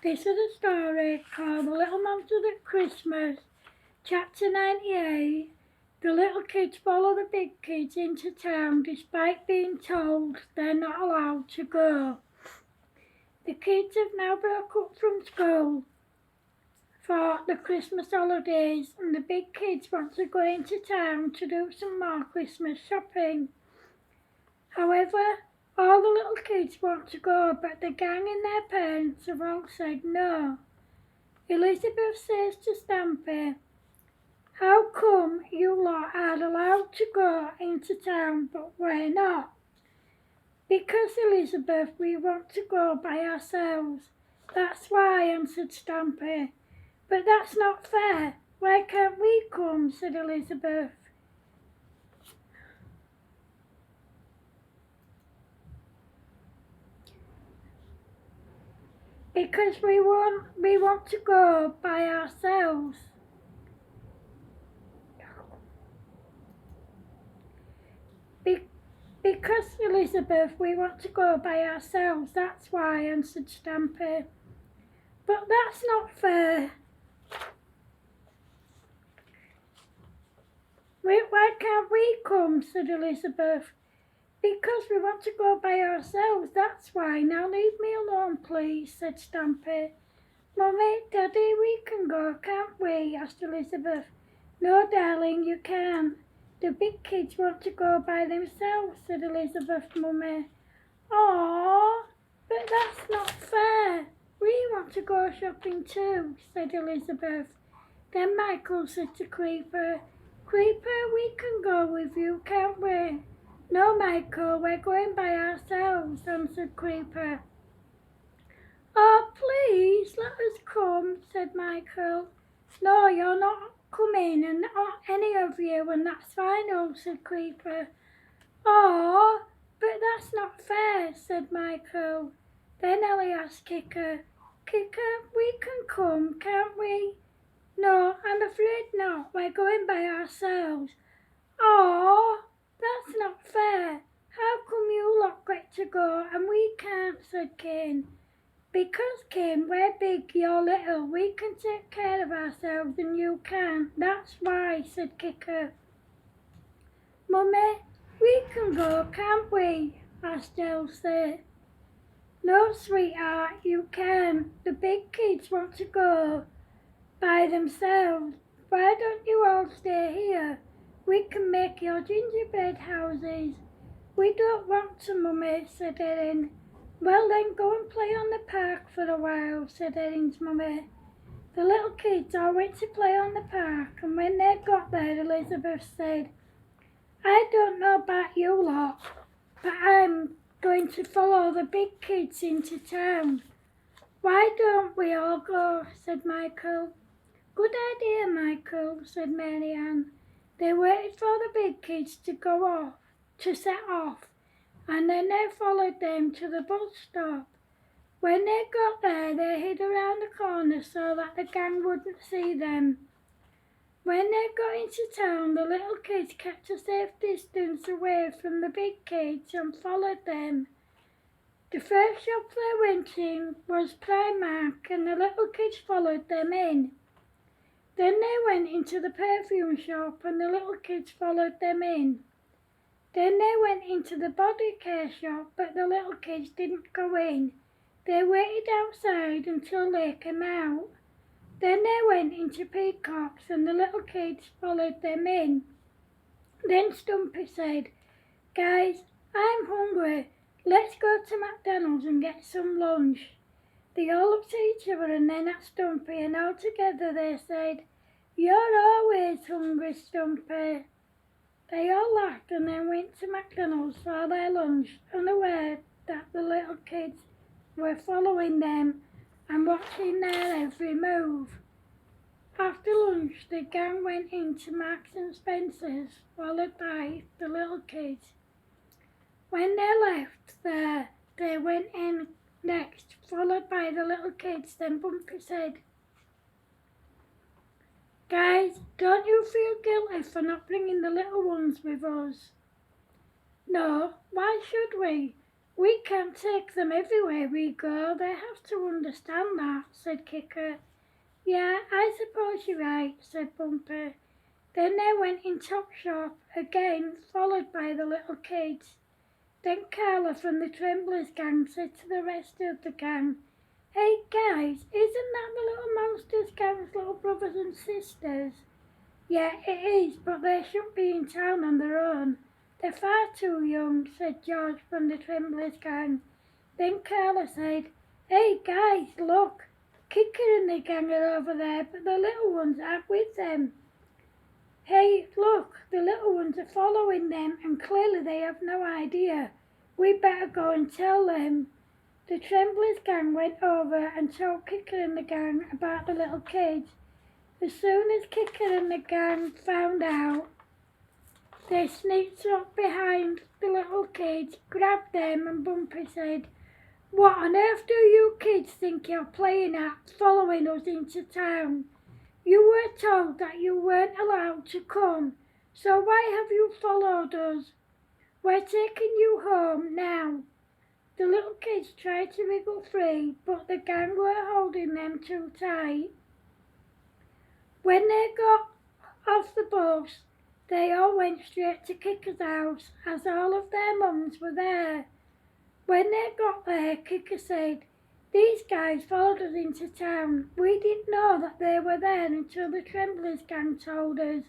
This is a story called The Little Monsters at Christmas, Chapter 98. The little kids follow the big kids into town despite being told they're not allowed to go. The kids have now broke up from school for the Christmas holidays, and the big kids want to go into town to do some more Christmas shopping. However, all the little kids want to go, but the gang and their parents have all said no. Elizabeth says to Stampy, "How come you lot are allowed to go into town but we're not?" "Because, Elizabeth, we want to go by ourselves. That's why," answered Stampy. "But that's not fair. Why can't we come?" said Elizabeth. "Because we want to go by ourselves." "Because, Elizabeth, we want to go by ourselves, that's why," answered Stampy. "But that's not fair. Why can't we come?" said Elizabeth. "Because we want to go by ourselves, that's why. Now leave me alone, please," said Stampy. "Mummy, Daddy, we can go, can't we?" asked Elizabeth. "No, darling, you can't. The big kids want to go by themselves," said Elizabeth's mummy. "Aww, but that's not fair. We want to go shopping too," said Elizabeth. Then Michael said to Creeper, "Creeper, we can go with you, can't we?" "No, Michael, we're going by ourselves," answered Creeper. "Oh, please, let us come," said Michael. "No, you're not coming, and not any of you, and that's final," said Creeper. "Oh, but that's not fair," said Michael. Then Ellie asked Kicker, "Kicker, we can come, can't we?" "No, I'm afraid not. We're going by ourselves." "Oh, that's not fair. How come you lot get to go and we can't?" said Kane. "Because, Kane, we're big, you're little. We can take care of ourselves and you can't. That's why," said Kicker. "Mummy, we can go, can't we?" asked Elsie. "No, sweetheart, you can't. The big kids want to go by themselves. Why don't you all stay here? We can make your gingerbread houses." "We don't want to, Mummy," said Erin. "Well then, go and play on the park for a while," said Erin's mummy. The little kids all went to play on the park, and when they got there, Elizabeth said, "I don't know about you lot, but I'm going to follow the big kids into town." "Why don't we all go?" said Michael. "Good idea, Michael," said Mary Ann. They waited for the big kids to set off, and then they followed them to the bus stop. When they got there, they hid around the corner so that the gang wouldn't see them. When they got into town, the little kids kept a safe distance away from the big kids and followed them. The first shop they went in was Primark, and the little kids followed them in. Then they went into the perfume shop, and the little kids followed them in. Then they went into the body care shop, but the little kids didn't go in. They waited outside until they came out. Then they went into Peacock's, and the little kids followed them in. Then Stumpy said, "Guys, I'm hungry. Let's go to McDonald's and get some lunch." They all looked at each other and then at Stumpy, and all together they said, "You're always hungry, Stumpy." They all laughed and then went to McDonald's for their lunch, unaware that the little kids were following them and watching their every move. After lunch, the gang went into Marks and Spencer's, followed by the little kids. When they left there, they went in next, followed by the little kids. Then Bumpy said, "Guys, don't you feel guilty for not bringing the little ones with us?" "No, why should we? We can't take them everywhere we go. They have to understand that, said Kicker. Yeah, I suppose you're right, said Bumper. Then they went in Topshop again, followed by the little kids. Then Carla from the Tremblers gang said to the rest of the gang, Hey guys, isn't that the Little Monsters gang's little brothers and sisters? Yeah, it is, but they shouldn't be in town on their own. They're far too young, said George from the Tremblers gang. Then Carla said, Hey guys, look, Kicker and the gang are over there, but the little ones aren't with them. Hey, look, the little ones are following them and clearly they have no idea. We better go and tell them. The Tremblers gang went over and told Kicker and the gang about the little kids. As soon as Kicker and the gang found out, they sneaked up behind the little kids, grabbed them, and Bumper said, What on earth do you kids think you're playing at, following us into town? You were told that you weren't allowed to come, so why have you followed us? We're taking you home now. The little kids tried to wriggle free, but the gang were holding them too tight. When they got off the bus, they all went straight to Kicker's house, as all of their mums were there. When they got there, Kicker said, These guys followed us into town. We didn't know that they were there until the Tremblers gang told us.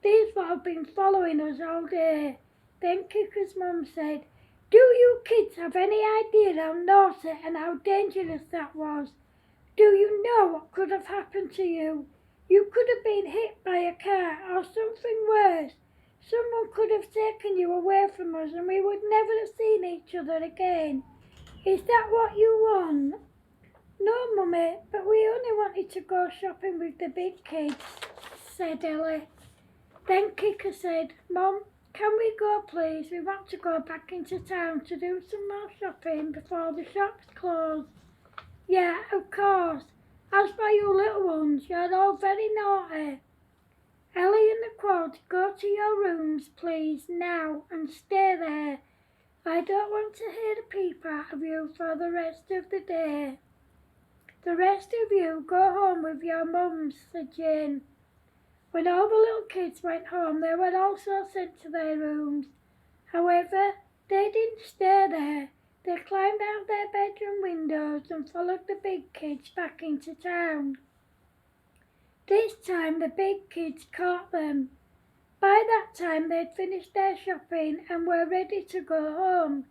These lot have been following us all day. Then Kicker's mum said, Do you kids have any idea how naughty and how dangerous that was? Do you know what could have happened to you? You could have been hit by a car or something worse. Someone could have taken you away from us and we would never have seen each other again. Is that what you want? No, Mummy, but we only wanted to go shopping with the big kids, said Ellie. Then Kicker said, Mum, can we go please? We want to go back into town to do some more shopping before the shops close. Yeah, of course. As for you little ones, you're all very naughty. Ellie and the Quad, go to your rooms, please, now, and stay there. I don't want to hear a peep out of you for the rest of the day. The rest of you go home with your mums, said Jane. When all the little kids went home, they were also sent to their rooms. However, they didn't stay there. They climbed out their bedroom windows and followed the big kids back into town. This time the big kids caught them. By that time they'd finished their shopping and were ready to go home.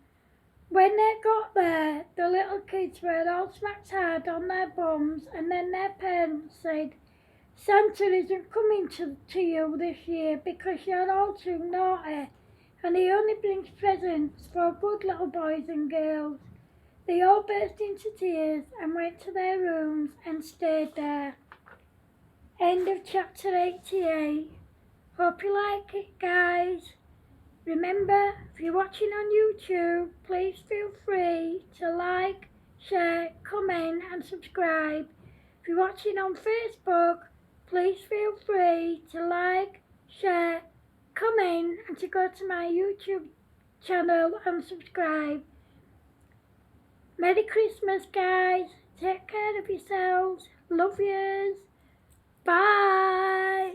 When they got there, the little kids were all smacked hard on their bums, and then their parents said, Santa isn't coming to you this year because you're all too naughty, and he only brings presents for good little boys and girls. They all burst into tears and went to their rooms and stayed there. End of chapter 88. Hope you like it, guys. Remember, if you're watching on YouTube, please feel free to like, share, comment and subscribe. If you're watching on Facebook, please feel free to like, share, comment and to go to my YouTube channel and subscribe. Merry Christmas, guys. Take care of yourselves. Love yous. Bye.